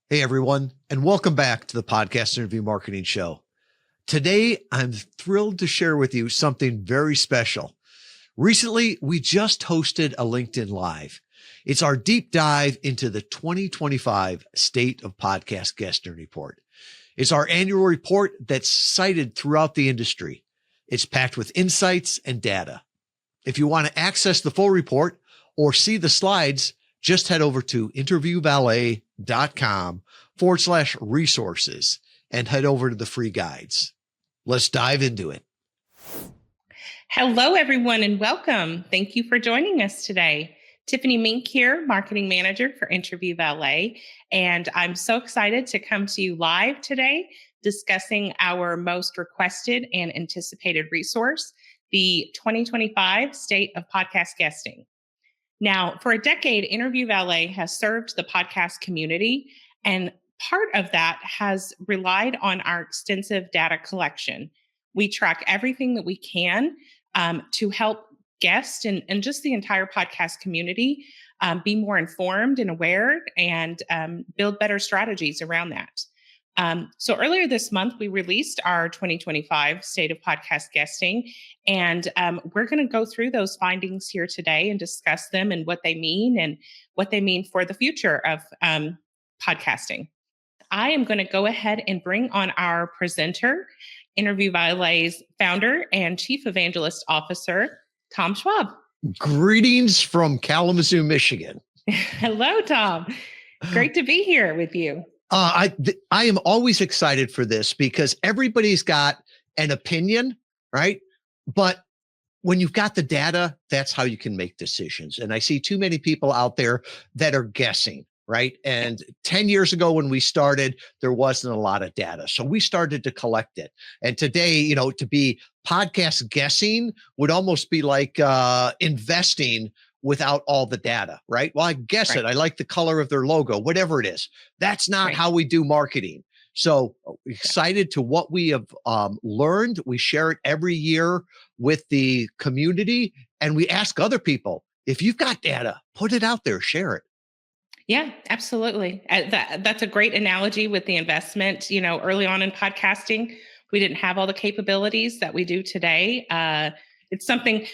Hey, everyone, and welcome back to the Podcast Interview Marketing Show. Today, I'm thrilled to share with you something very special. Recently, we just hosted a LinkedIn Live. It's our deep dive into the 2025 State of Podcast Guesting Report. It's our annual report that's cited throughout the industry. It's packed with insights and data. If you want to access the full report or see the slides, just head over to interviewvalet.com/resources and head over to the free guides. Let's dive into it. Hello, everyone, and welcome. Thank you for joining us today. Tiffany Meenk here, Marketing Manager for Interview Valet, and I'm so excited to come to you live today discussing our most requested and anticipated resource, the 2025 State of Podcast Guesting. Now, for a decade, Interview Valet has served the podcast community, and part of that has relied on our extensive data collection. We track everything that we can to help guests and just the entire podcast community be more informed and aware and build better strategies around that. So earlier this month, we released our 2025 State of Podcast Guesting, and we're going to go through those findings here today and discuss them and what they mean for the future of podcasting. I am going to go ahead and bring on our presenter, Interview Valet's founder and Chief Evangelist Officer, Tom Schwab. Greetings from Kalamazoo, Michigan. Hello, Tom. Great to be here with you. I am always excited for this because everybody's got an opinion, right? But when you've got the data, that's how you can make decisions. And I see too many people out there that are guessing, right? And 10 years ago when we started, there wasn't a lot of data. So we started to collect it. And today, to be podcast guessing would almost be like investing without all the data, right? Well, I guess it. I like the color of their logo, whatever it is. That's not how we do marketing. So excited to what we have learned. We share it every year with the community, and we ask other people, if you've got data, put it out there, share it. Yeah, absolutely. That's a great analogy with the investment. Early on in podcasting, we didn't have all the capabilities that we do today. It's something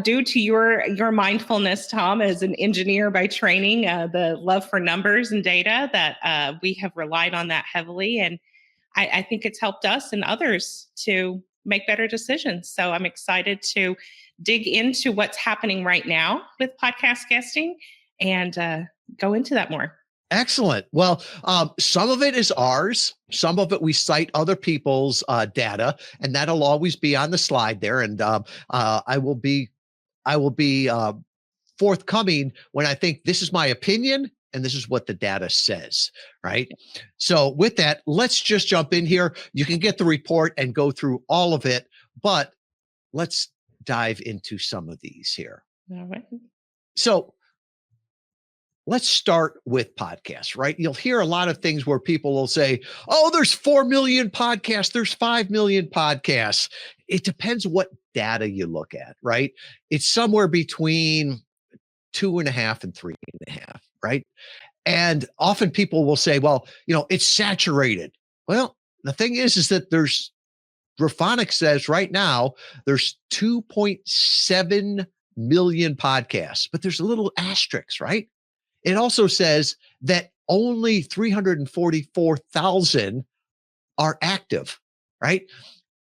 due to your mindfulness, Tom, as an engineer by training, the love for numbers and data that we have relied on that heavily. And I think it's helped us and others to make better decisions. So I'm excited to dig into what's happening right now with podcast guesting and go into that more. Excellent. Well, some of it is ours. Some of it we cite other people's data, and that'll always be on the slide there. And I will be forthcoming when I think this is my opinion and this is what the data says, right? So with that, let's just jump in here. You can get the report and go through all of it, but let's dive into some of these here. All right. So let's start with podcasts, right? You'll hear a lot of things where people will say, oh, there's 4 million podcasts, there's 5 million podcasts. It depends what data you look at, right? It's somewhere between 2.5 and 3.5, right? And often people will say, well, it's saturated. Well, the thing is that Graphonics says right now there's 2.7 million podcasts, but there's a little asterisk, right? It also says that only 344,000 are active, right?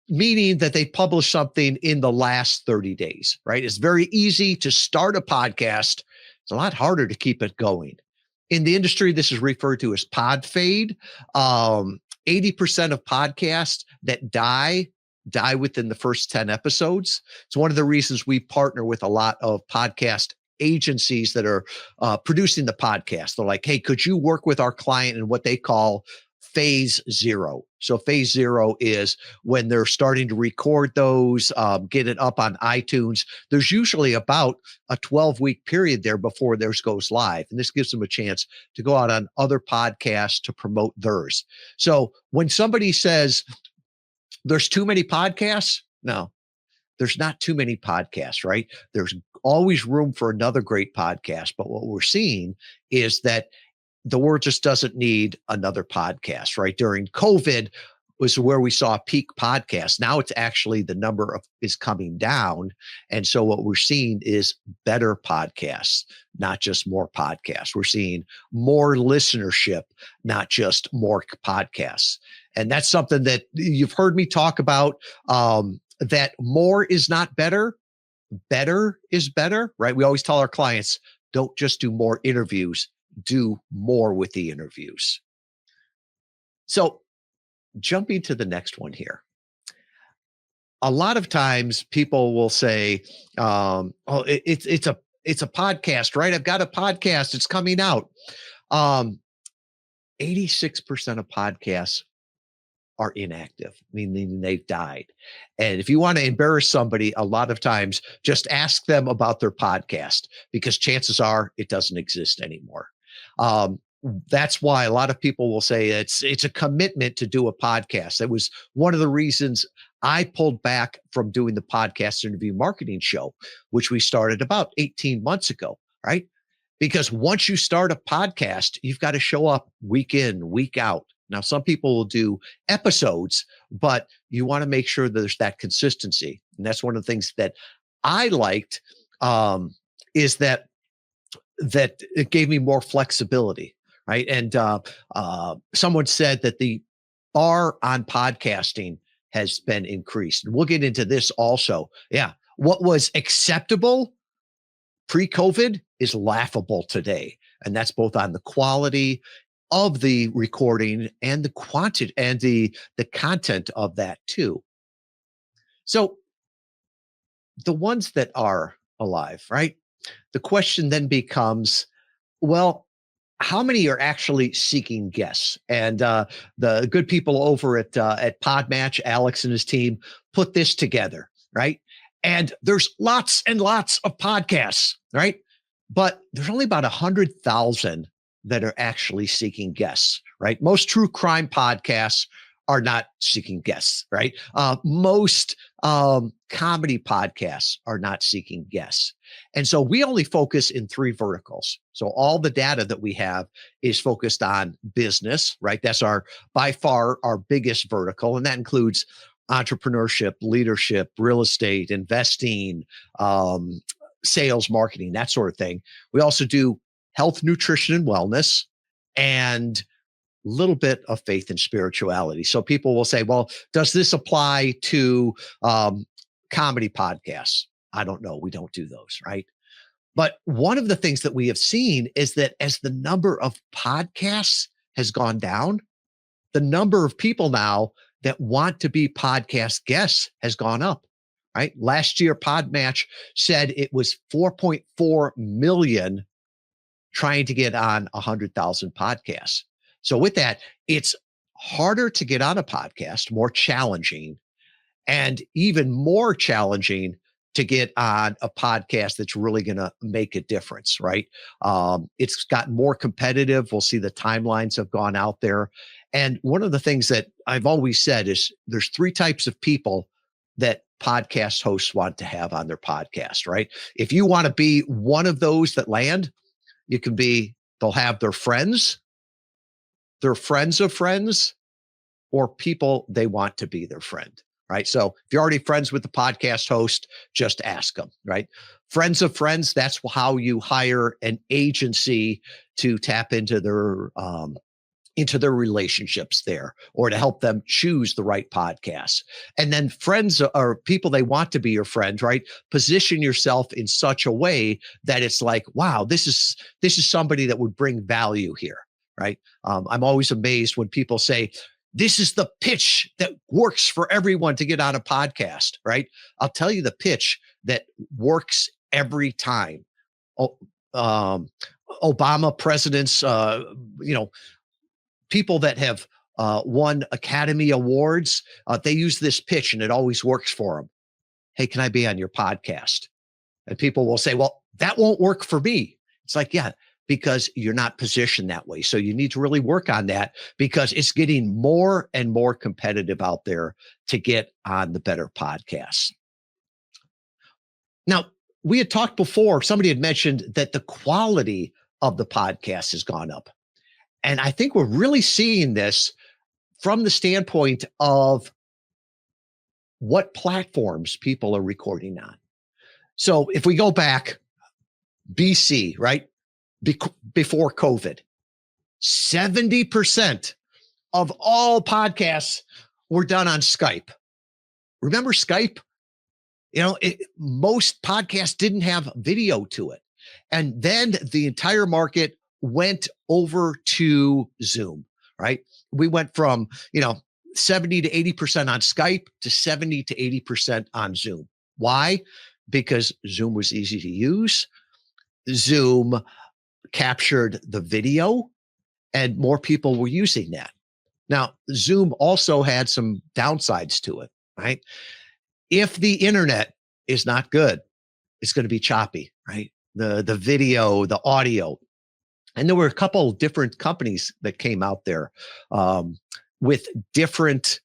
Meaning that they published something in the last 30 days, right? It's very easy to start a podcast. It's a lot harder to keep it going. In the industry, this is referred to as pod fade. 80% of podcasts that die within the first 10 episodes. It's one of the reasons we partner with a lot of podcast agencies that are producing the podcast. They're like, hey, could you work with our client in what they call phase 0? So phase 0 is when they're starting to record those, get it up on iTunes. There's usually about a 12-week period there before theirs goes live. And this gives them a chance to go out on other podcasts to promote theirs. So when somebody says there's too many podcasts, no, there's not too many podcasts, right? There's always room for another great podcast. But what we're seeing is that the world just doesn't need another podcast, right? During COVID was where we saw peak podcasts. Now it's actually the number of is coming down. And so what we're seeing is better podcasts, not just more podcasts. We're seeing more listenership, not just more podcasts. And that's something that you've heard me talk about, that more is not better. Better is better, right? We always tell our clients, don't just do more interviews, do more with the interviews. So jumping to the next one here. A lot of times people will say, it's a podcast, right? I've got a podcast. It's coming out. 86% of podcasts are inactive, meaning they've died. And if you want to embarrass somebody, a lot of times just ask them about their podcast, because chances are it doesn't exist anymore. That's why a lot of people will say it's a commitment to do a podcast. That was one of the reasons I pulled back from doing the podcast interview marketing show, which we started about 18 months ago, right? Because once you start a podcast, you've got to show up week in, week out. Now, some people will do episodes, but you want to make sure that there's that consistency. And that's one of the things that I liked, is that it gave me more flexibility, right? And someone said that the bar on podcasting has been increased. And we'll get into this also. Yeah. What was acceptable pre-COVID is laughable today. And that's both on the quality of the recording and the quantity and the content of that too. So the ones that are alive, right? The question then becomes, well, how many are actually seeking guests? And the good people over at Podmatch, Alex and his team, put this together, right? And there's lots and lots of podcasts, right? But there's only about 100,000 that are actually seeking guests, right? Most true crime podcasts are not seeking guests, right? Most comedy podcasts are not seeking guests. And so we only focus in 3 verticals. So all the data that we have is focused on business, right? That's by far our biggest vertical. And that includes entrepreneurship, leadership, real estate, investing, sales, marketing, that sort of thing. We also do health, nutrition, and wellness, and a little bit of faith and spirituality. So people will say, well, does this apply to comedy podcasts? I don't know. We don't do those, right? But one of the things that we have seen is that as the number of podcasts has gone down, the number of people now that want to be podcast guests has gone up, right? Last year, Podmatch said it was 4.4 million trying to get on 100,000 podcasts. So with that, it's harder to get on a podcast, more challenging, and even more challenging to get on a podcast that's really going to make a difference, right? It's gotten more competitive. We'll see the timelines have gone out there. And one of the things that I've always said is there's 3 types of people that podcast hosts want to have on their podcast, right? If you want to be one of those that land, they'll have their friends of friends, or people they want to be their friend, right? So if you're already friends with the podcast host, just ask them, right? Friends of friends, that's how you hire an agency to tap into their relationships there, or to help them choose the right podcasts. And then friends are people they want to be your friend, right? Position yourself in such a way that it's like, wow, this is somebody that would bring value here, right? I'm always amazed when people say, this is the pitch that works for everyone to get on a podcast, right? I'll tell you the pitch that works every time. Obama presidents, people that have won Academy Awards, they use this pitch and it always works for them. Hey, can I be on your podcast? And people will say, well, that won't work for me. It's like, yeah, because you're not positioned that way. So you need to really work on that, because it's getting more and more competitive out there to get on the better podcasts. Now, we had talked before, somebody had mentioned that the quality of the podcast has gone up. And I think we're really seeing this from the standpoint of what platforms people are recording on. So if we go back BC, right? Before COVID, 70% of all podcasts were done on Skype. Remember Skype? Most podcasts didn't have video to it. And then the entire market went over to Zoom, right? We went from, 70 to 80% on Skype to 70 to 80% on Zoom. Why? Because Zoom was easy to use. Zoom captured the video and more people were using that. Now, Zoom also had some downsides to it, right? If the internet is not good, it's going to be choppy, right? The video, the audio. And there were a couple of different companies that came out there with different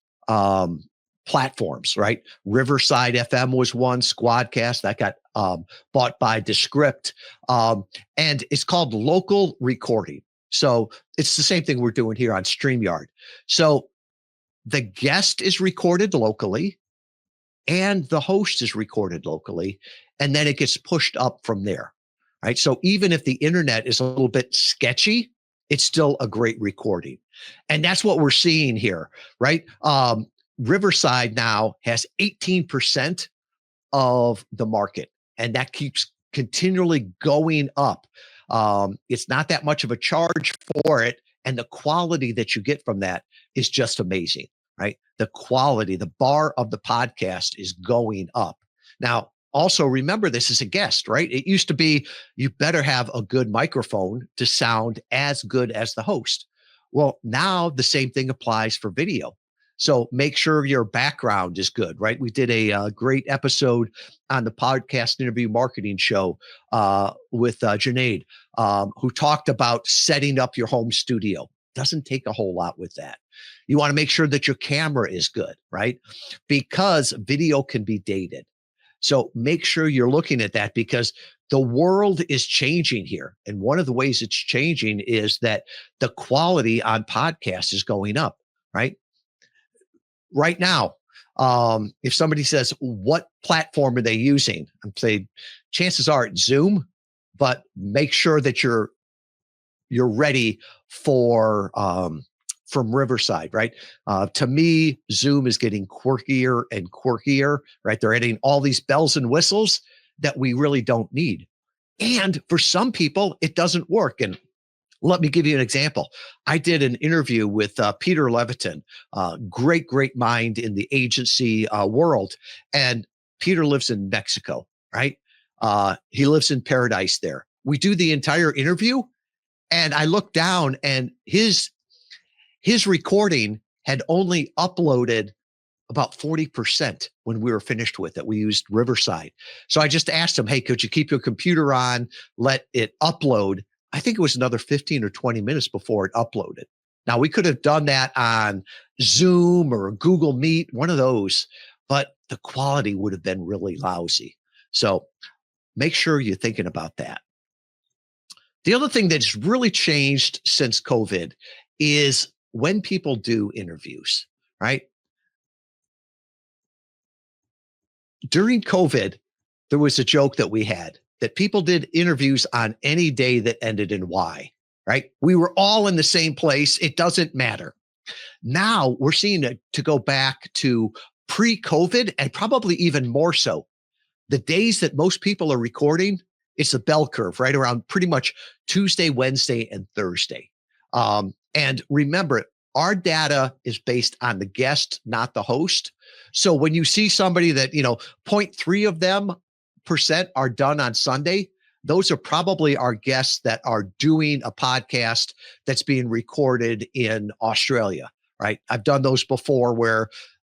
platforms, right? Riverside FM was one, Squadcast, that got bought by Descript. And it's called local recording. So it's the same thing we're doing here on StreamYard. So the guest is recorded locally and the host is recorded locally, and then it gets pushed up from there, right? So even if the internet is a little bit sketchy, it's still a great recording. And that's what we're seeing here, right? Riverside now has 18% of the market, and that keeps continually going up. It's not that much of a charge for it, and the quality that you get from that is just amazing, right? The quality, the bar of the podcast is going up. Now, also remember, this is a guest, right? It used to be you better have a good microphone to sound as good as the host. Well, now the same thing applies for video. So make sure your background is good, right? We did a great episode on the podcast interview marketing show with Junaid, who talked about setting up your home studio. Doesn't take a whole lot with that. You want to make sure that your camera is good, right? Because video can be dated. So make sure you're looking at that, because the world is changing here. And one of the ways it's changing is that the quality on podcasts is going up, right? Right now, if somebody says, what platform are they using? I'm saying chances are it's Zoom, but make sure that you're ready for from Riverside, right? To me, Zoom is getting quirkier and quirkier, right? They're adding all these bells and whistles that we really don't need. And for some people, it doesn't work. And let me give you an example. I did an interview with Peter Leviton, great mind in the agency world. And Peter lives in Mexico, right? He lives in paradise there. We do the entire interview, and I looked down, and his recording had only uploaded about 40% when we were finished with it. We used Riverside. So I just asked him, hey, could you keep your computer on, let it upload? I think it was another 15 or 20 minutes before it uploaded. Now, we could have done that on Zoom or Google Meet, one of those, but the quality would have been really lousy. So make sure you're thinking about that. The other thing that's really changed since COVID is when people do interviews, right? During COVID, there was a joke that we had that people did interviews on any day that ended in Y, right? We were all in the same place. It doesn't matter. Now we're seeing it to go back to pre-COVID, and probably even more so. The days that most people are recording, it's a bell curve, right around pretty much Tuesday, Wednesday, and Thursday. And remember, our data is based on the guest, not the host. So when you see somebody that, 0.3 of them % are done on Sunday, those are probably our guests that are doing a podcast that's being recorded in Australia, right? I've done those before where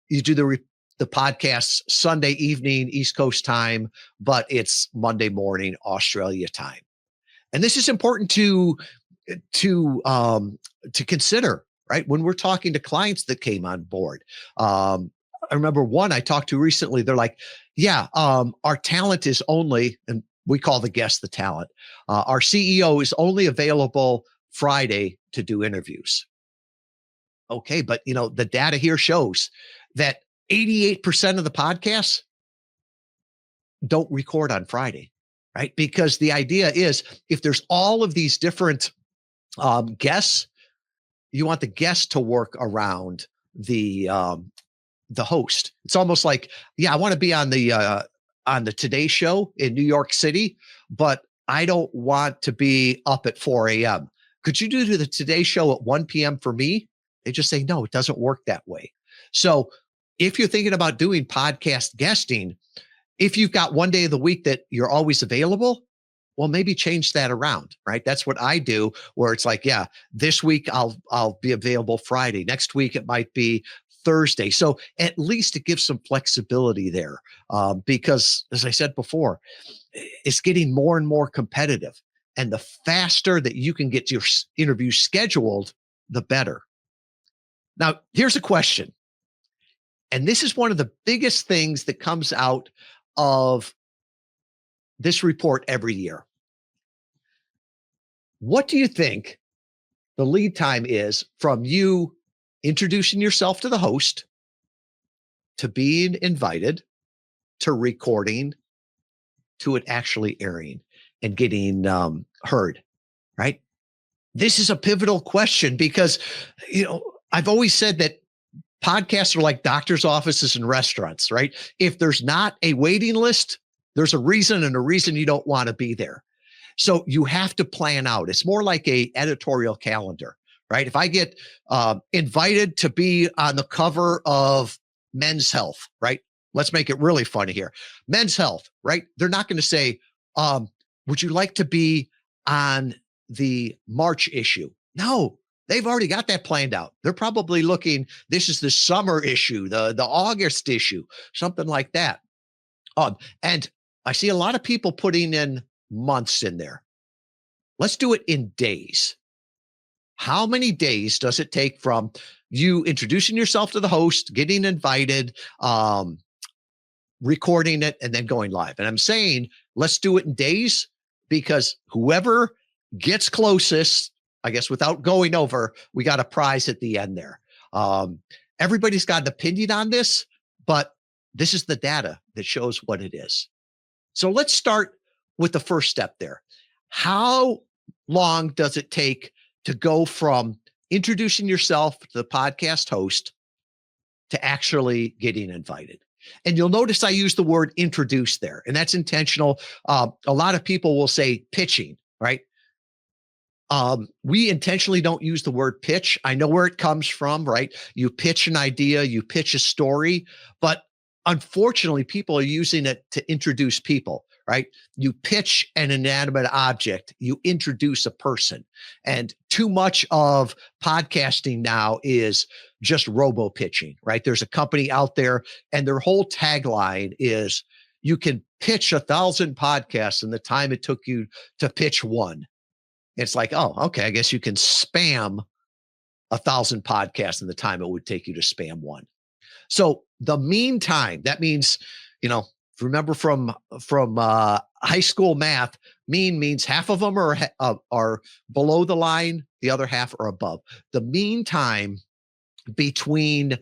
you do the podcasts Sunday evening, East Coast time, but it's Monday morning, Australia time. And this is important to consider, right? When we're talking to clients that came on board. I remember one I talked to recently, they're like, yeah, our talent is only, and we call the guest the talent. Our CEO is only available Friday to do interviews. Okay, but the data here shows that 88% of the podcasts don't record on Friday, right? Because the idea is if there's all of these different guests, you want the guest to work around the host. It's almost like, I want to be on the Today Show in New York City, but I don't want to be up at 4 a.m. Could you do the Today Show at 1 p.m. for me? They just say, no, it doesn't work that way. So if you're thinking about doing podcast guesting, if you've got one day of the week that you're always available, well, maybe change that around, right? That's what I do, where it's like, this week I'll be available Friday. Next week it might be Thursday. So at least it gives some flexibility there, because as I said before, it's getting more and more competitive. And the faster that you can get your interview scheduled, the better. Now, here's a question. And this is one of the biggest things that comes out of this report every year. What do you think the lead time is from you introducing yourself to the host, to being invited, to recording, to it actually airing and getting heard, right? This is a pivotal question because, I've always said that podcasts are like doctor's offices and restaurants, right? If there's not a waiting list, there's a reason, and a reason you don't want to be there. So you have to plan out. It's more like a editorial calendar, right? If I get invited to be on the cover of Men's Health, right? Let's make it really funny here. Men's Health, right? They're not going to say, would you like to be on the March issue? No, they've already got that planned out. They're probably looking, this is the summer issue, the August issue, something like that. And I see a lot of people putting in months in there. Let's do it in days. How many days does it take from you introducing yourself to the host, getting invited, recording it, and then going live? And I'm saying, let's do it in days, because whoever gets closest, I guess without going over, we got a prize at the end there. Everybody's got an opinion on this, but this is the data that shows what it is. So let's start with the first step there. How long does it take to go from introducing yourself to the podcast host to actually getting invited? And you'll notice I use the word introduce there, and that's intentional. A lot of people will say pitching, right? We intentionally don't use the word pitch. I know where it comes from, right? You pitch an idea, you pitch a story, but unfortunately, people are using it to introduce people, right? You pitch an inanimate object, you introduce a person. And too much of podcasting now is just robo pitching, right? There's a company out there and their whole tagline is, you can pitch 1,000 podcasts in the time it took you to pitch one. It's like, oh, okay, I guess you can spam 1,000 podcasts in the time it would take you to spam one. So the mean time, that means, remember from high school math, mean means half of them are below the line, the other half are above. The mean time between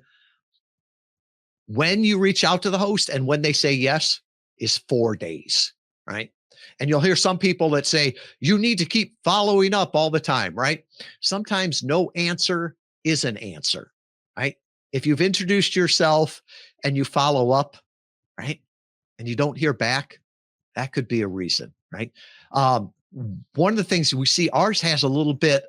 when you reach out to the host and when they say yes is 4 days, right? And you'll hear some people that say, you need to keep following up all the time, right? Sometimes no answer is an answer, right? If you've introduced yourself and you follow up, right, and you don't hear back, that could be a reason, right? One of the things we see, ours has a little bit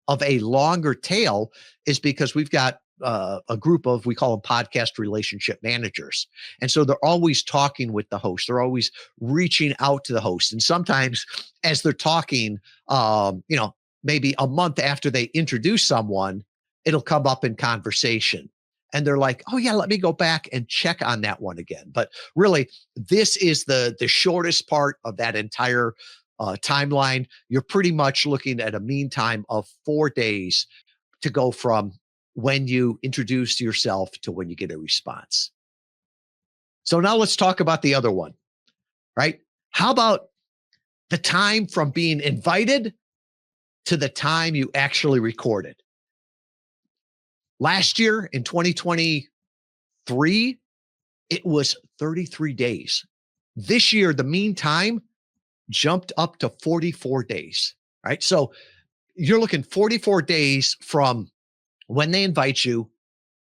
of a longer tail, is because we've got a group of, we call them podcast relationship managers. And so they're always talking with the host. They're always reaching out to the host. And sometimes as they're talking, maybe a month after they introduce someone, it'll come up in conversation. And they're like, oh yeah, let me go back and check on that one again. But really, this is the shortest part of that entire timeline. You're pretty much looking at a mean time of 4 days to go from when you introduce yourself to when you get a response. So now let's talk about the other one, right? How about the time from being invited to the time you actually recorded. Last year in 2023, it was 33 days. This year, the mean time jumped up to 44 days, right? So you're looking 44 days from when they invite you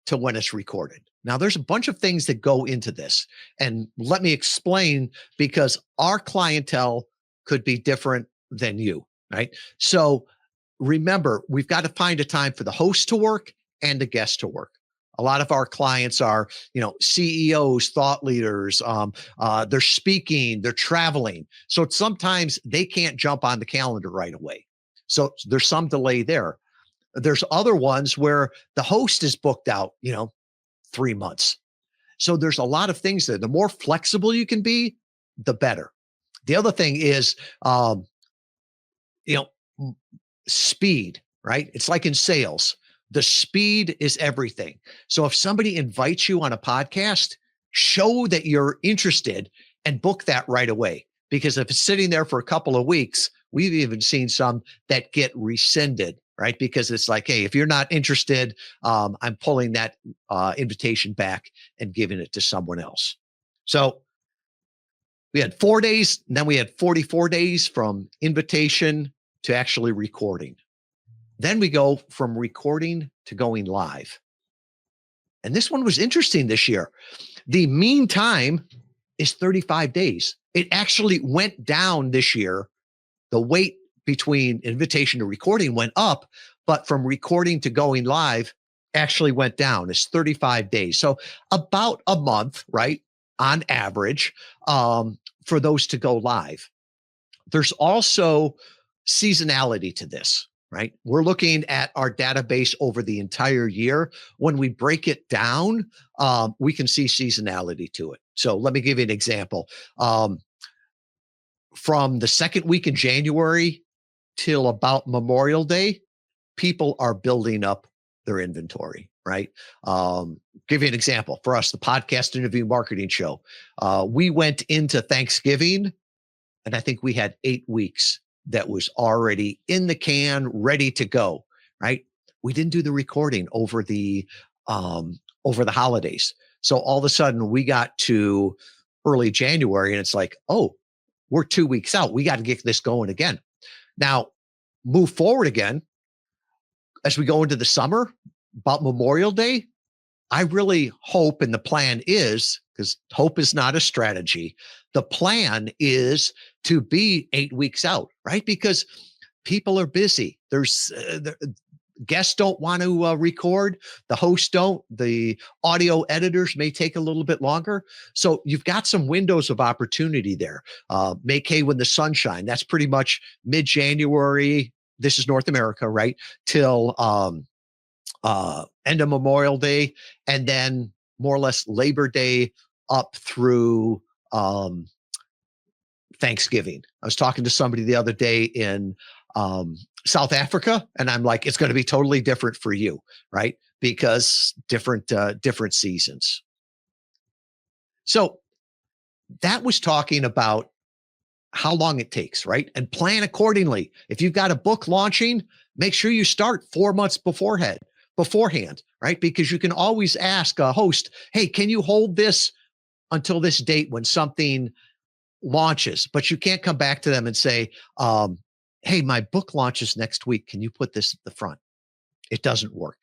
to when it's recorded. Now, there's a bunch of things that go into this. And let me explain, because our clientele could be different than you, right? So remember, we've got to find a time for the host to work and the guest to work. A lot of our clients are, CEOs, thought leaders. They're speaking, they're traveling. So sometimes they can't jump on the calendar right away. So there's some delay there. There's other ones where the host is booked out, 3 months. So there's a lot of things there. The more flexible you can be, the better. The other thing is, speed, right? It's like in sales. The speed is everything. So if somebody invites you on a podcast, show that you're interested and book that right away. Because if it's sitting there for a couple of weeks, we've even seen some that get rescinded, right? Because it's like, hey, if you're not interested, I'm pulling that invitation back and giving it to someone else. So we had 4 days, and then we had 44 days from invitation to actually recording. Then we go from recording to going live. And this one was interesting this year. The mean time is 35 days. It actually went down this year. The wait between invitation to recording went up, but from recording to going live actually went down. It's 35 days. So about a month, right, on average, for those to go live. There's also seasonality to this, right? We're looking at our database over the entire year. When we break it down, we can see seasonality to it. So let me give you an example. From the second week in January till about Memorial Day, people are building up their inventory, right? Give you an example. For us, the podcast interview marketing show, we went into Thanksgiving, and I think we had 8 weeks that was already in the can, ready to go, right? We didn't do the recording over the holidays. So all of a sudden we got to early January and it's like, oh, we're 2 weeks out. We got to get this going again. Now, move forward again. As we go into the summer, about Memorial Day, I really hope, and the plan is, because hope is not a strategy, the plan is to be 8 weeks out, right? Because people are busy. Guests don't want to record. The hosts don't. The audio editors may take a little bit longer. So you've got some windows of opportunity there. Make hay when the sun shines. That's pretty much mid-January. This is North America, right? Till end of Memorial Day, and then more or less Labor Day up through Thanksgiving. I was talking to somebody the other day in South Africa, and I'm like, it's going to be totally different for you, right? Because different seasons. So that was talking about how long it takes, right? And plan accordingly. If you've got a book launching, make sure you start 4 months beforehand, right? Because you can always ask a host, hey, can you hold this until this date when something launches? But you can't come back to them and say, hey, my book launches next week. Can you put this at the front? It doesn't work.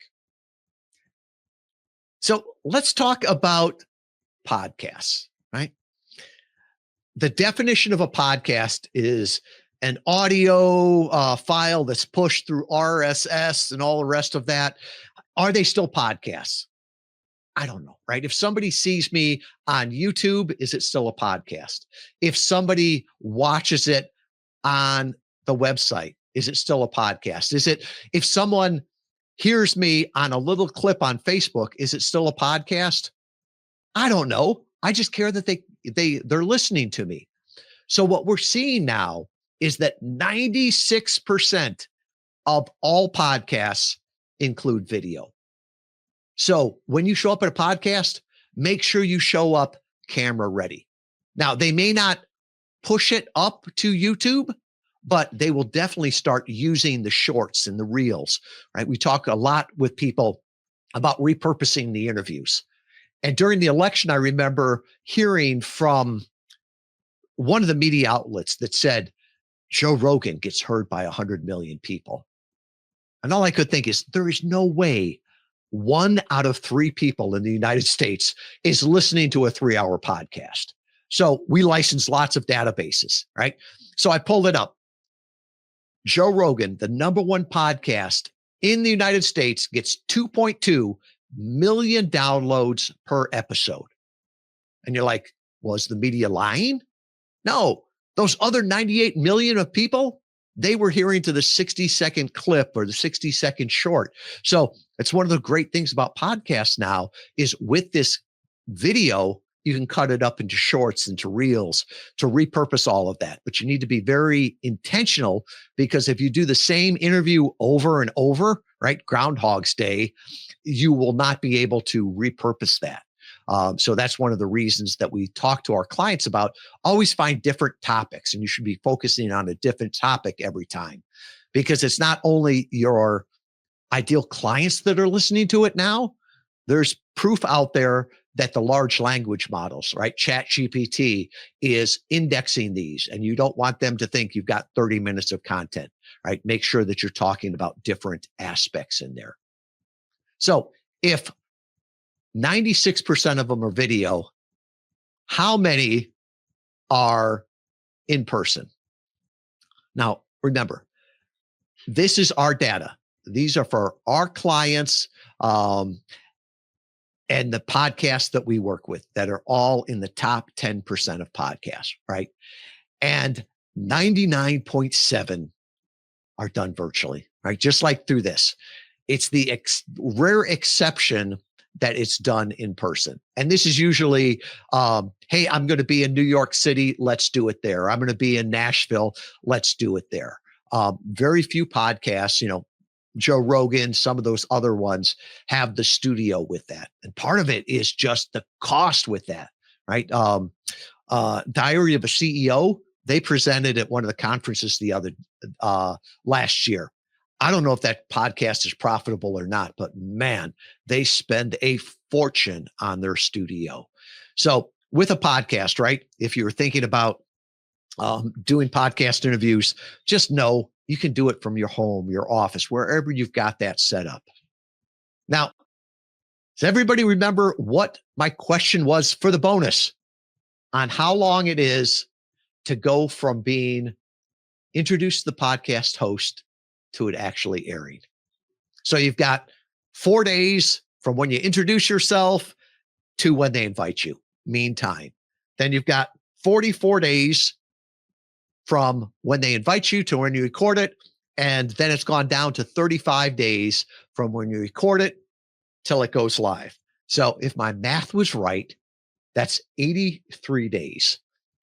So let's talk about podcasts, right? The definition of a podcast is an audio file that's pushed through RSS and all the rest of that. Are they still podcasts? I don't know, right? If somebody sees me on YouTube, is it still a podcast? If somebody watches it on the website, is it still a podcast? If someone hears me on a little clip on Facebook, is it still a podcast? I don't know. I just care that they're listening to me. So what we're seeing now is that 96% of all podcasts include video. So when you show up at a podcast, make sure you show up camera ready. Now, they may not push it up to YouTube, but they will definitely start using the shorts and the reels, right? We talk a lot with people about repurposing the interviews. And during the election, I remember hearing from one of the media outlets that said, Joe Rogan gets heard by 100 million people. And all I could think is, there is no way 1 out of 3 people in the United States is listening to a 3-hour podcast. So we license lots of databases, right? So I pulled it up. Joe Rogan, the number 1 podcast in the United States, gets 2.2 million downloads per episode. And you're like, was the media lying? No, those other 98 million of people, they were hearing to the 60-second clip or the 60-second short. So it's one of the great things about podcasts now is with this video, you can cut it up into shorts, into reels, to repurpose all of that. But you need to be very intentional, because if you do the same interview over and over, right, Groundhog's Day, you will not be able to repurpose that. So that's one of the reasons that we talk to our clients about. Always find different topics, and you should be focusing on a different topic every time, because it's not only your ideal clients that are listening to it now. There's proof out there that the large language models, right, ChatGPT, is indexing these, and you don't want them to think you've got 30 minutes of content, right? Make sure that you're talking about different aspects in there. So if 96% of them are video, how many are in person? Now, remember, this is our data. These are for our clients and the podcasts that we work with that are all in the top 10% of podcasts, right? And 99.7 are done virtually, right? Just like through this. It's the rare exception that it's done in person. And this is usually, hey, I'm going to be in New York City. Let's do it there. I'm going to be in Nashville. Let's do it there. Very few podcasts, Joe Rogan, some of those other ones have the studio with that. And part of it is just the cost with that, right? Diary of a CEO, they presented at one of the conferences last year. I don't know if that podcast is profitable or not, but man, they spend a fortune on their studio. So with a podcast, right? If you're thinking about doing podcast interviews, just know you can do it from your home, your office, wherever you've got that set up. Now, does everybody remember what my question was for the bonus on how long it is to go from being introduced to the podcast host to it actually airing? So you've got 4 days from when you introduce yourself to when they invite you, meantime. Then you've got 44 days from when they invite you to when you record it. And then it's gone down to 35 days from when you record it till it goes live. So if my math was right, that's 83 days.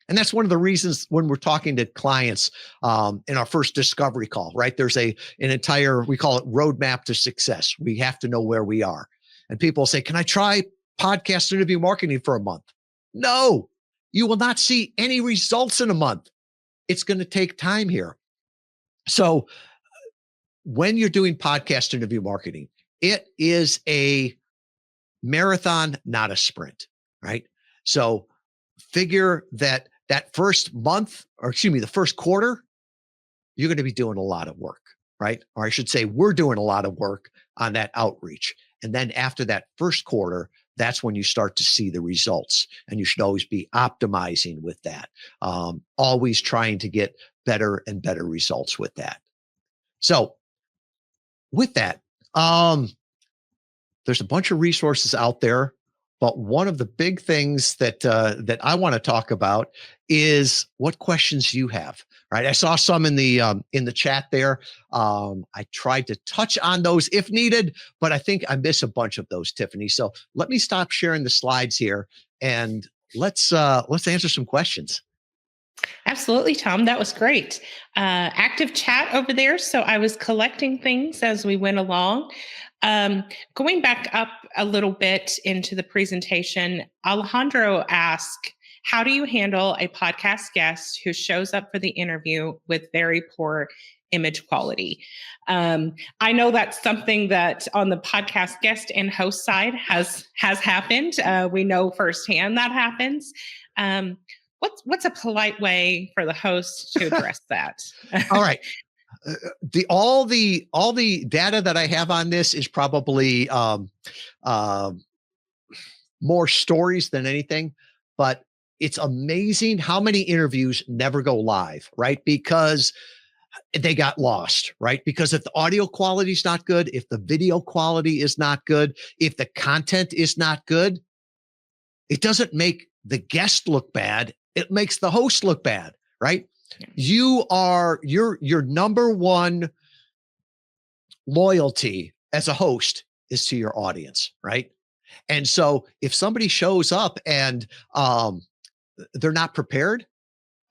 And that's one of the reasons when we're talking to clients in our first discovery call, right? There's an entire, we call it roadmap to success. We have to know where we are. And people say, can I try podcast interview marketing for a month? No, you will not see any results in a month. It's going to take time here. So when you're doing podcast interview marketing, it is a marathon, not a sprint, right? So figure that first month, or excuse me, the first quarter, you're going to be doing a lot of work, right? Or I should say, we're doing a lot of work on that outreach. And then after that first quarter, that's when you start to see the results. And you should always be optimizing with that, always trying to get better and better results with that. So with that, there's a bunch of resources out there, but one of the big things that I want to talk about is what questions you have. Right, I saw some in the chat there. I tried to touch on those if needed, but I think I miss a bunch of those, Tiffany. So let me stop sharing the slides here and let's answer some questions. Absolutely, Tom. That was great. Active chat over there. So I was collecting things as we went along. Going back up a little bit into the presentation, Alejandro asked, How do you handle a podcast guest who shows up for the interview with very poor image quality? I know that's something that on the podcast guest and host side has happened. We know firsthand that happens. What's a polite way for the host to address that? All right. All the data that I have on this is probably more stories than anything, but it's amazing how many interviews never go live, right? Because they got lost, right? Because if the audio quality is not good, if the video quality is not good, if the content is not good, it doesn't make the guest look bad. It makes the host look bad, right? Your number one loyalty as a host is to your audience, right? And so if somebody shows up and they're not prepared,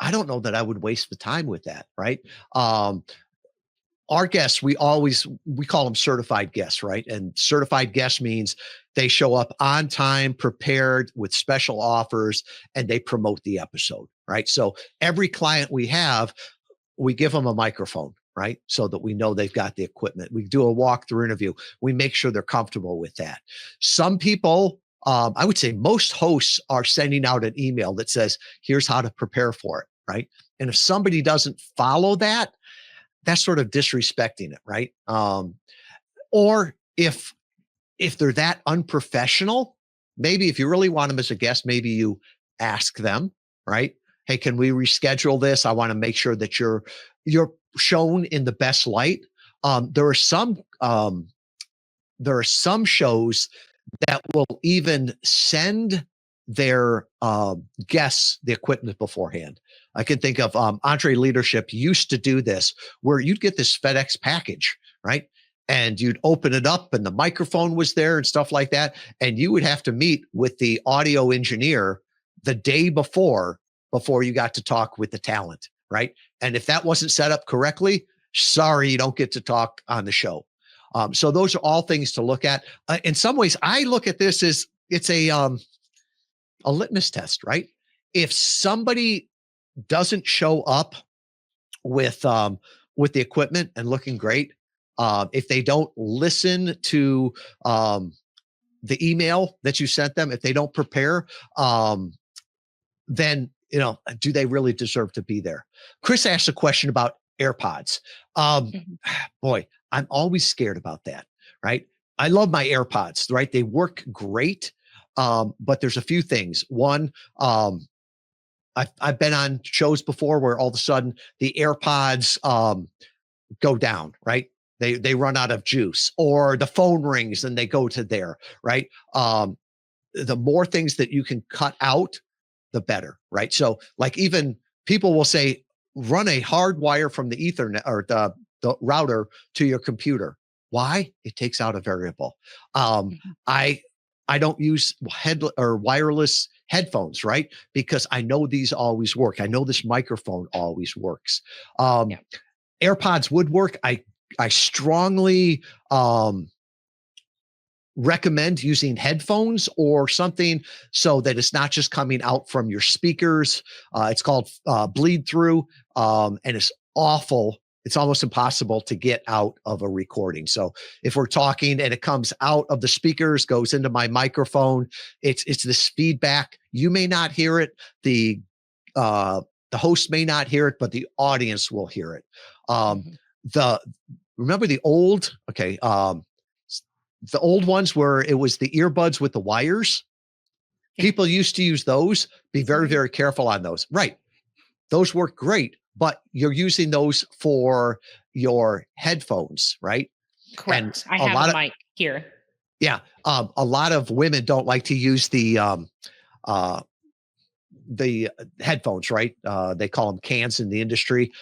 I don't know that I would waste the time with that, right? Our guests, we call them certified guests, right? And certified guest means they show up on time, prepared with special offers, and they promote the episode, right? So every client we have, we give them a microphone, right? So that we know they've got the equipment. We do a walkthrough interview. We make sure they're comfortable with that. Some people, I would say most hosts are sending out an email that says, here's how to prepare for it, right? And if somebody doesn't follow that, that's sort of disrespecting it, right? Or if they're that unprofessional, maybe if you really want them as a guest, maybe you ask them, right? Hey, can we reschedule this? I want to make sure that you're shown in the best light. There are some shows that will even send their guests the equipment beforehand. I can think of Entre Leadership used to do this, where you'd get this FedEx package, right? And you'd open it up and the microphone was there and stuff like that. And you would have to meet with the audio engineer the day before you got to talk with the talent, right? And if that wasn't set up correctly, sorry, you don't get to talk on the show. So those are all things to look at. In some ways, I look at this as it's a litmus test, right? If somebody doesn't show up with the equipment and looking great, if they don't listen to the email that you sent them, if they don't prepare, then do they really deserve to be there? Chris asked a question about AirPods. Boy, I'm always scared about that, right? I love my AirPods, right? They work great. But there's a few things. One, I've been on shows before where all of a sudden the AirPods go down, right? They run out of juice, or the phone rings and they go to there, right? The more things that you can cut out, the better, right? So like even people will say, run a hard wire from the Ethernet or the router to your computer. Why? It takes out a variable. I don't use wireless headphones, right? Because I know these always work. I know this microphone always works. AirPods would work. I strongly recommend using headphones or something so that it's not just coming out from your speakers. It's called bleed through, and it's awful. It's almost impossible to get out of a recording. So if we're talking and it comes out of the speakers, goes into my microphone, it's this feedback. You may not hear it. The host may not hear it, but the audience will hear it. Remember the old ones where it was the earbuds with the wires? People used to use those. Be very, very careful on those. Right. Those work great, but you're using those for your headphones, right? Correct. I have a mic here. Yeah. A lot of women don't like to use the headphones, right? They call them cans in the industry.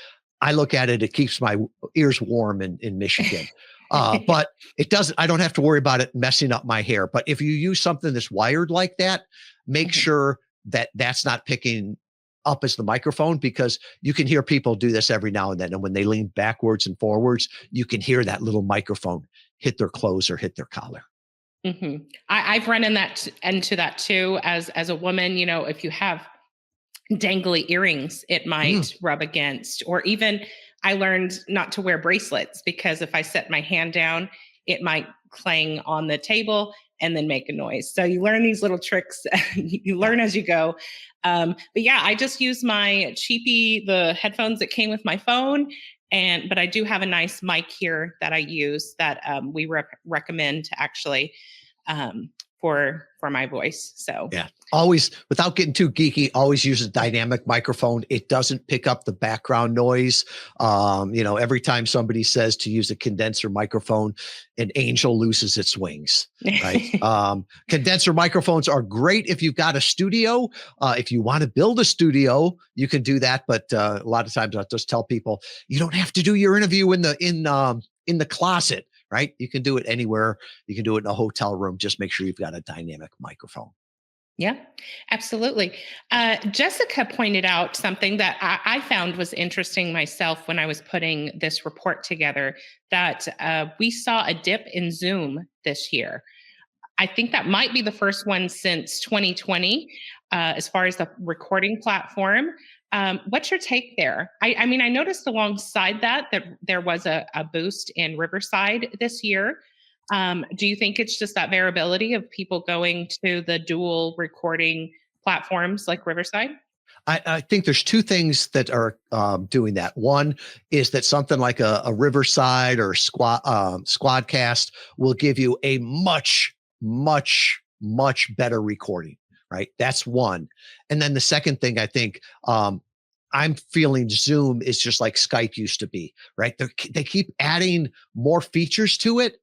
I look at it, it keeps my ears warm in Michigan. But it doesn't, I don't have to worry about it messing up my hair. But if you use something that's wired like that, make sure that that's not picking up as the microphone, because you can hear people do this every now and then. And when they lean backwards and forwards, you can hear that little microphone hit their clothes or hit their collar. I've run into that too as a woman. If you have dangly earrings it Mm. might rub against, or even I learned not to wear bracelets because if I set my hand down, it might clang on the table and then make a noise. So you learn these little tricks, you learn as you go. But yeah, I just use my the headphones that came with my phone. But I do have a nice mic here that I use that we recommend to actually for my voice. So Yeah. Always, without getting too geeky, always use a dynamic microphone. It doesn't pick up the background noise. Every time somebody says to use a condenser microphone, an angel loses its wings, right? Condenser microphones are great if you've got a studio. If you want to build a studio, you can do that. But a lot of times I'll just tell people, you don't have to do your interview in the closet. Right? You can do it anywhere. You can do it in a hotel room. Just make sure you've got a dynamic microphone. Yeah, absolutely. Jessica pointed out something that I found was interesting myself when I was putting this report together, that we saw a dip in Zoom this year. I think that might be the first one since 2020, as far as the recording platform. What's your take there? I mean, I noticed alongside that there was a boost in Riverside this year. Do you think it's just that variability of people going to the dual recording platforms like Riverside? I think there's two things that are doing that. One is that something like a Riverside or Squadcast will give you a much, much, much better recording, right? That's one. And then the second thing, I think, I'm feeling Zoom is just like Skype used to be, right? They keep adding more features to it,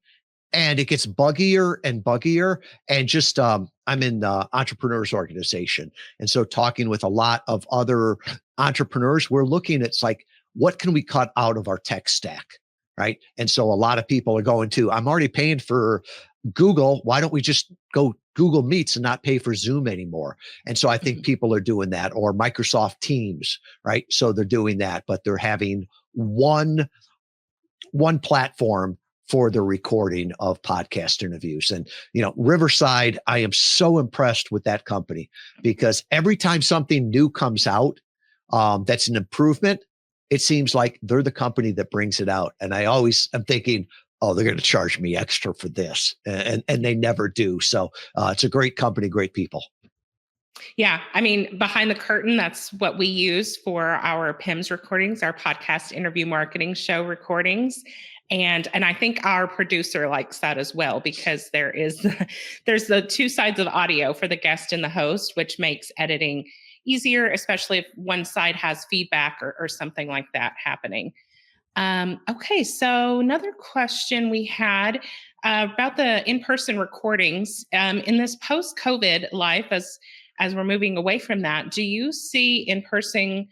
and it gets buggier and buggier. And just I'm in the entrepreneurs organization, and so talking with a lot of other entrepreneurs, we're looking at, it's like, what can we cut out of our tech stack, right? And so a lot of people are going to, I'm already paying for Google, why don't we just go Google Meets and not pay for Zoom anymore? And so I think people are doing that, or Microsoft Teams, right? So they're doing that, but they're having one platform for the recording of podcast interviews. And, Riverside, I am so impressed with that company, because every time something new comes out, that's an improvement, it seems like they're the company that brings it out. And I always am thinking, oh, they're going to charge me extra for this. And they never do. So it's a great company, great people. Yeah, I mean, behind the curtain, that's what we use for our PIMS recordings, our podcast interview marketing show recordings. And I think our producer likes that as well, because there's the two sides of audio for the guest and the host, which makes editing easier, especially if one side has feedback or something like that happening. Okay, so another question we had about the in-person recordings. In this post-COVID life, as we're moving away from that, do you see in-person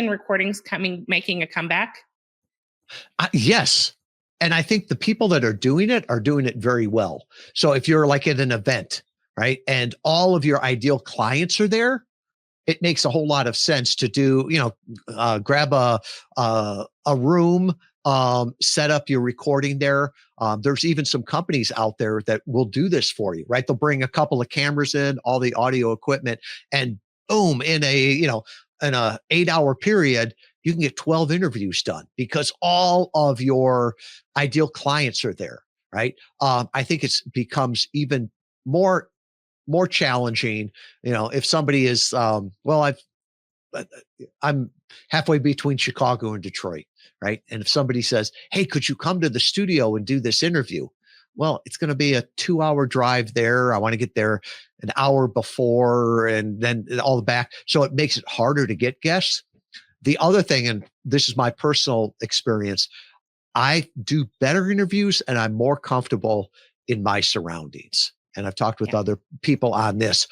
recordings making a comeback? Yes. And I think the people that are doing it very well. So if you're like at an event, right, and all of your ideal clients are there, it makes a whole lot of sense to do, grab a room, set up your recording there. There's even some companies out there that will do this for you, right? They'll bring a couple of cameras in, all the audio equipment, and boom, in a 8-hour period, you can get 12 interviews done because all of your ideal clients are there, right? I think it becomes even more challenging, if somebody is, I'm halfway between Chicago and Detroit, right? And if somebody says, hey, could you come to the studio and do this interview? Well, it's going to be a 2-hour drive there. I want to get there an hour before and then all the back. So it makes it harder to get guests. The other thing, and this is my personal experience, I do better interviews and I'm more comfortable in my surroundings. And I've talked with other people on this.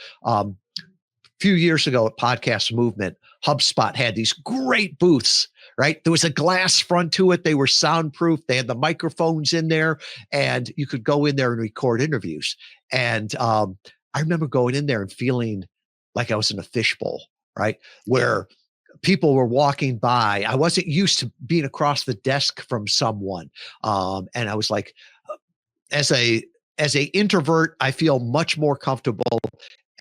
Few years ago at Podcast Movement, HubSpot had these great booths, right? There was a glass front to it. They were soundproof. They had the microphones in there, and you could go in there and record interviews. And I remember going in there and feeling like I was in a fishbowl, right? Where people were walking by. I wasn't used to being across the desk from someone. And I was like, as a introvert, I feel much more comfortable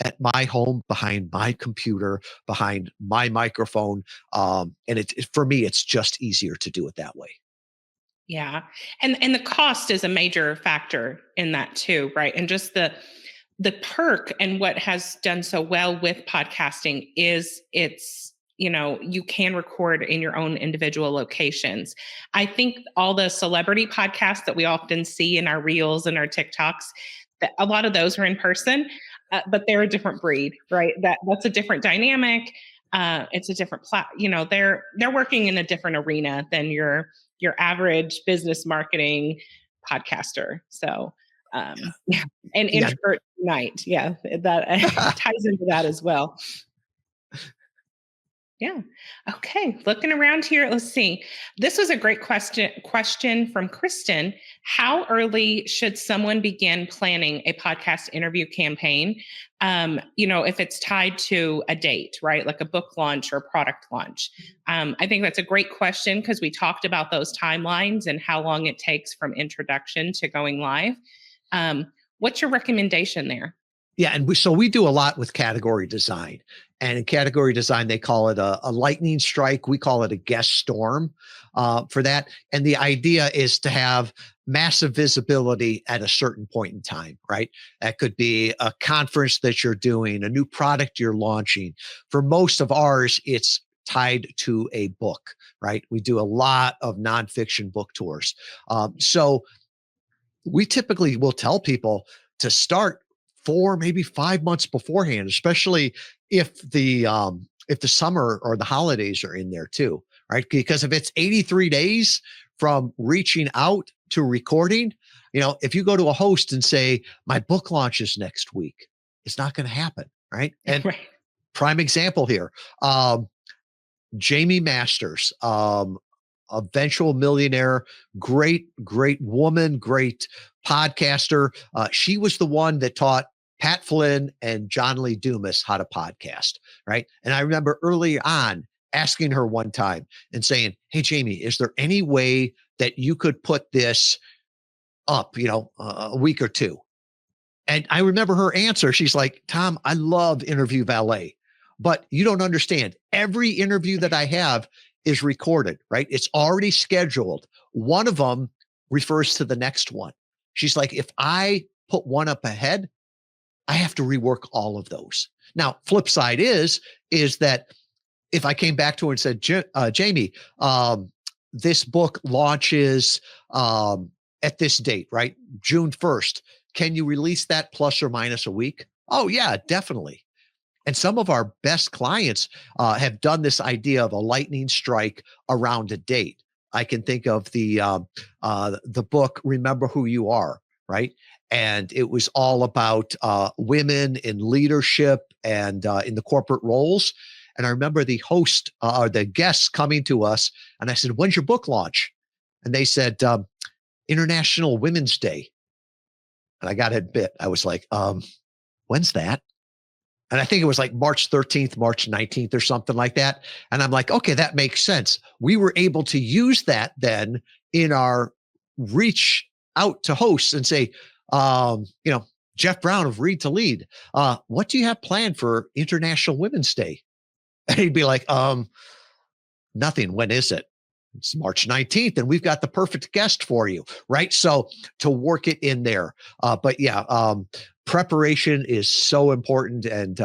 at my home, behind my computer, behind my microphone. And for me, it's just easier to do it that way. Yeah. And the cost is a major factor in that too, right? And just the perk and what has done so well with podcasting is you can record in your own individual locations. I think all the celebrity podcasts that we often see in our reels and our TikToks, that a lot of those are in person, but they're a different breed, right? That's a different dynamic. It's a different they're working in a different arena than your average business marketing podcaster. So yeah, and Yeah. introvert night. Yeah, that ties into that as well. Yeah. Okay. Looking around here, let's see. This was a great question from Kristen. How early should someone begin planning a podcast interview campaign? If it's tied to a date, right? Like a book launch or a product launch. I think that's a great question because we talked about those timelines and how long it takes from introduction to going live. What's your recommendation there? Yeah, and we do a lot with category design. And in category design, they call it a lightning strike. We call it a guest storm for that. And the idea is to have massive visibility at a certain point in time, right? That could be a conference that you're doing, a new product you're launching. For most of ours, it's tied to a book, right? We do a lot of nonfiction book tours. So we typically will tell people to start 4, maybe 5 months beforehand, especially if the summer or the holidays are in there too, right? Because if it's 83 days from reaching out to recording, if you go to a host and say, my book launches next week, it's not going to happen, right? And Right. prime example here, Jamie Masters, eventual millionaire, great woman, great podcaster. She was the one that taught Pat Flynn and John Lee Dumas how to podcast, right? And I remember early on asking her one time and saying, hey, Jamie, is there any way that you could put this up, a week or two? And I remember her answer. She's like, Tom, I love Interview Valet, but you don't understand. Every interview that I have is recorded, right? It's already scheduled. One of them refers to the next one. She's like, if I put one up ahead, I have to rework all of those. Now, flip side is that if I came back to her and said, Jamie, this book launches at this date, right? June 1st. Can you release that plus or minus a week? Oh, yeah, definitely. And some of our best clients have done this idea of a lightning strike around a date. I can think of the book Remember Who You Are, right? And it was all about women in leadership and in the corporate roles. And I remember the host or the guests coming to us, and I said, "When's your book launch?" And they said, "International Women's Day." And I got to admit, I was like, "When's that?" And I think it was like March 13th, March 19th or something like that. And I'm like, okay, that makes sense. We were able to use that then in our reach out to hosts and say, Jeff Brown of Read to Lead, what do you have planned for International Women's Day? And he'd be like, nothing. When is it? It's March 19th, and we've got the perfect guest for you, right? So to work it in there. But yeah, preparation is so important, and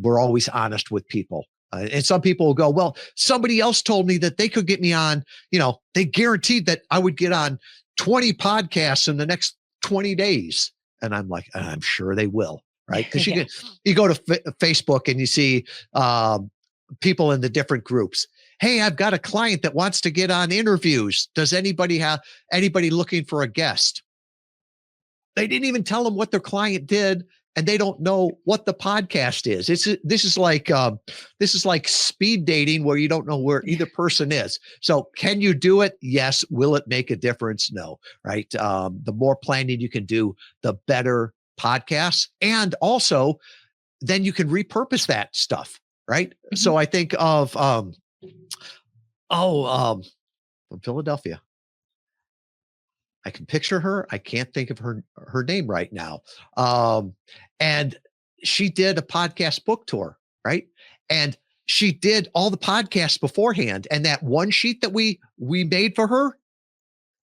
we're always honest with people. And some people will go, well, somebody else told me that they could get me on, they guaranteed that I would get on 20 podcasts in the next 20 days. And I'm like, I'm sure they will, right? Because you go to Facebook and you see people in the different groups. Hey, I've got a client that wants to get on interviews. Does anybody looking for a guest? They didn't even tell them what their client did, and they don't know what the podcast is. This is like speed dating where you don't know where either person is. So can you do it? Yes. Will it make a difference? No. Right. The more planning you can do, the better podcasts. And also then you can repurpose that stuff. Right. Mm-hmm. So I think of, from Philadelphia. I can picture her. I can't think of her name right now. And she did a podcast book tour, right? And she did all the podcasts beforehand. And that one sheet that we made for her,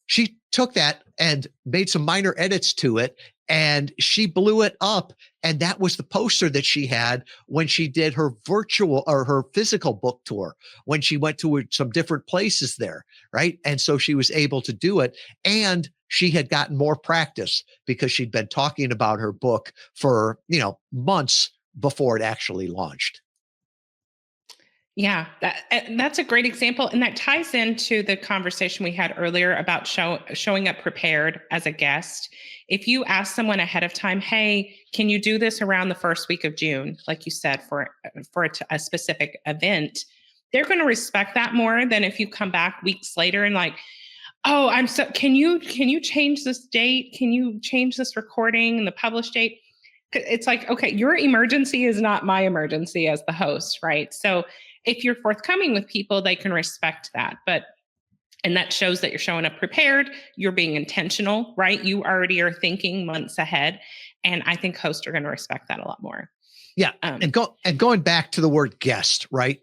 she took that and made some minor edits to it, and she blew it up. And that was the poster that she had when she did her virtual or her physical book tour, when she went to some different places there, right? And so she was able to do it. And she had gotten more practice because she'd been talking about her book for, months before it actually launched. Yeah, that's a great example. And that ties into the conversation we had earlier about showing up prepared as a guest. If you ask someone ahead of time, hey, can you do this around the first week of June, like you said, for a specific event, they're going to respect that more than if you come back weeks later and like, oh, can you change this date? Can you change this recording and the published date? It's like, okay, your emergency is not my emergency as the host, right? So if you're forthcoming with people, they can respect that. And that shows that you're showing up prepared, you're being intentional, right? You already are thinking months ahead. And I think hosts are going to respect that a lot more. Yeah. And going back to the word guest, right?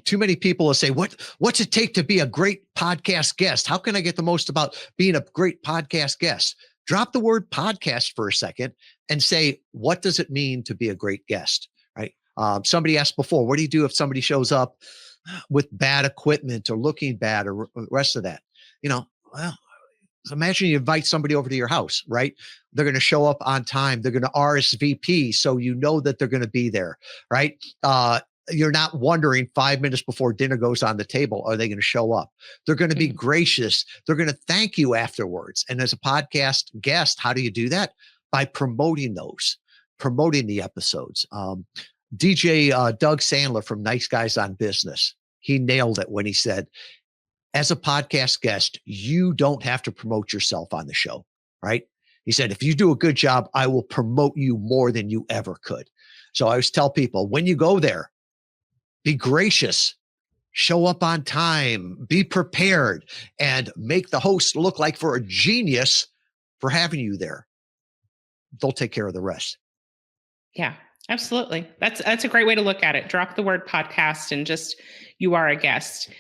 Too many people will say, what's it take to be a great podcast guest? How can I get the most about being a great podcast guest? Drop the word podcast for a second and say, what does it mean to be a great guest, right? Somebody asked before, what do you do if somebody shows up with bad equipment or looking bad or the rest of that? Well, imagine you invite somebody over to your house, right? They're going to show up on time. They're going to RSVP, so you know that they're going to be there, right? You're not wondering 5 minutes before dinner goes on the table, are they going to show up? They're going to be gracious. They're going to thank you afterwards. And as a podcast guest, how do you do that? By promoting the episodes. DJ Doug Sandler from Nice Guys on Business, he nailed it when he said, as a podcast guest, you don't have to promote yourself on the show, right? He said, if you do a good job, I will promote you more than you ever could. So I always tell people, when you go there, be gracious, show up on time, be prepared, and make the host look like for a genius for having you there. They'll take care of the rest. Yeah, absolutely. That's a great way to look at it. Drop the word podcast and just, you are a guest.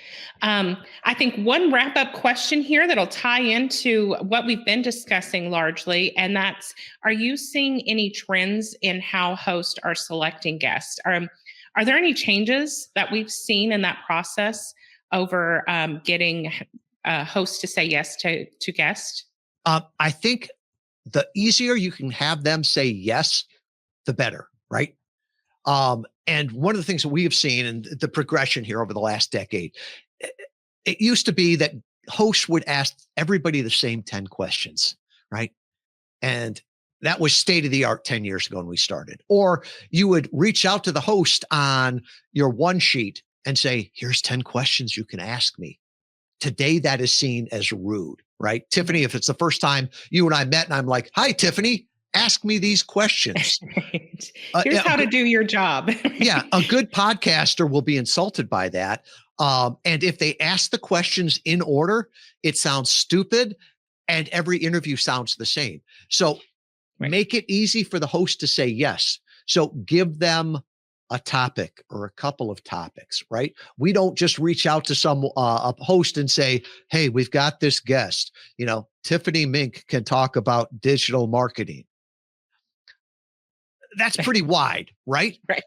I think one wrap-up question here that'll tie into what we've been discussing largely, and that's, are you seeing any trends in how hosts are selecting guests? Are there any changes that we've seen in that process over getting hosts to say yes to guests? I think the easier you can have them say yes, the better, right? And one of the things that we have seen and the progression here over the last decade, it used to be that hosts would ask everybody the same 10 questions, right? And that was state of the art 10 years ago when we started. Or you would reach out to the host on your one sheet and say, here's 10 questions you can ask me. Today, that is seen as rude, right? Tiffany, if it's the first time you and I met and I'm like, hi, Tiffany, ask me these questions. Right. Here's how to do your job. Yeah, a good podcaster will be insulted by that. And if they ask the questions in order, it sounds stupid and every interview sounds the same. So make it easy for the host to say yes. So give them a topic or a couple of topics, right? We don't just reach out to some a host and say, hey, we've got this guest, Tiffany Meenk can talk about digital marketing. That's pretty wide, right? Right.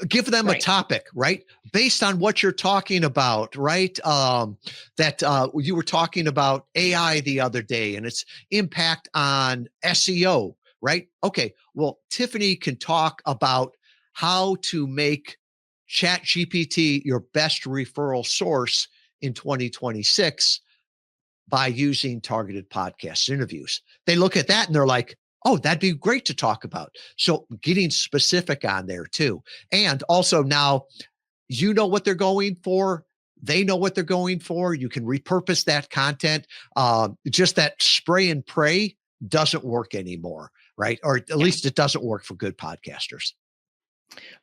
Give them a topic, right? Based on what you're talking about, right? You were talking about AI the other day and its impact on SEO, right? Okay, well, Tiffany can talk about how to make ChatGPT your best referral source in 2026 by using targeted podcast interviews. They look at that and they're like, oh, that'd be great to talk about. So getting specific on there too. And also now, you know what they're going for. They know what they're going for. You can repurpose that content. Just that spray and pray doesn't work anymore, right? Or at least it doesn't work for good podcasters.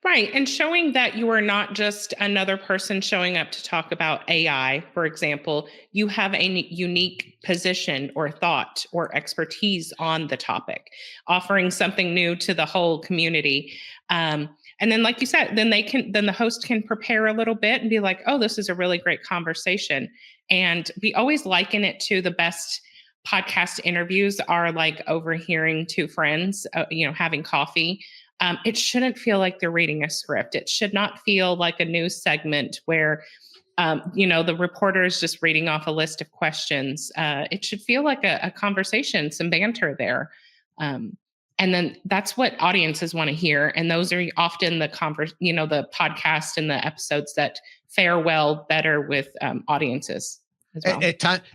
Right. And showing that you are not just another person showing up to talk about AI, for example, you have a unique position or thought or expertise on the topic, offering something new to the whole community. And then, like you said, then the host can prepare a little bit and be like, oh, this is a really great conversation. And we always liken it to the best podcast interviews are like overhearing two friends, having coffee. It shouldn't feel like they're reading a script. It should not feel like a news segment where, the reporter is just reading off a list of questions. It should feel like a conversation, some banter there. And then that's what audiences want to hear. And those are often the the podcast and the episodes that fare well better with audiences. Well.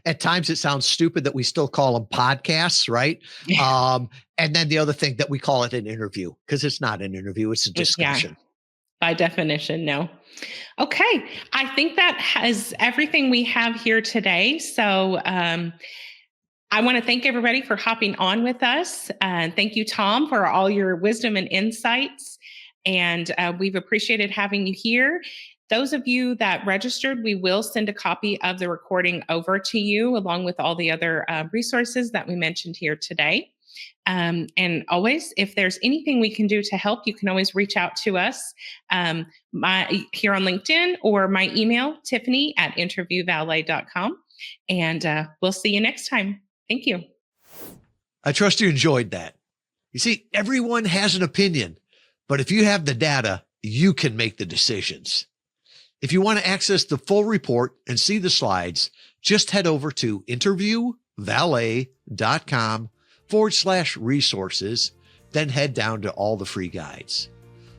At times it sounds stupid that we still call them podcasts, right? And then the other thing that we call it an interview, because it's not an interview, it's a discussion. Yeah. By definition, no. Okay. I think that has everything we have here today. So I want to thank everybody for hopping on with us. Thank you, Tom, for all your wisdom and insights. And we've appreciated having you here. Those of you that registered, we will send a copy of the recording over to you, along with all the other resources that we mentioned here today. And always, if there's anything we can do to help, you can always reach out to us here on LinkedIn or my email, Tiffany@interviewvalet.com. And we'll see you next time. Thank you. I trust you enjoyed that. You see, everyone has an opinion, but if you have the data, you can make the decisions. If you want to access the full report and see the slides, just head over to interviewvalet.com/resources, then head down to all the free guides.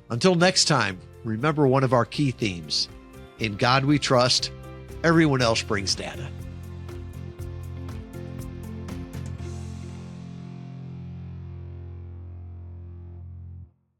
Until next time, remember one of our key themes: in God we trust, everyone else brings data.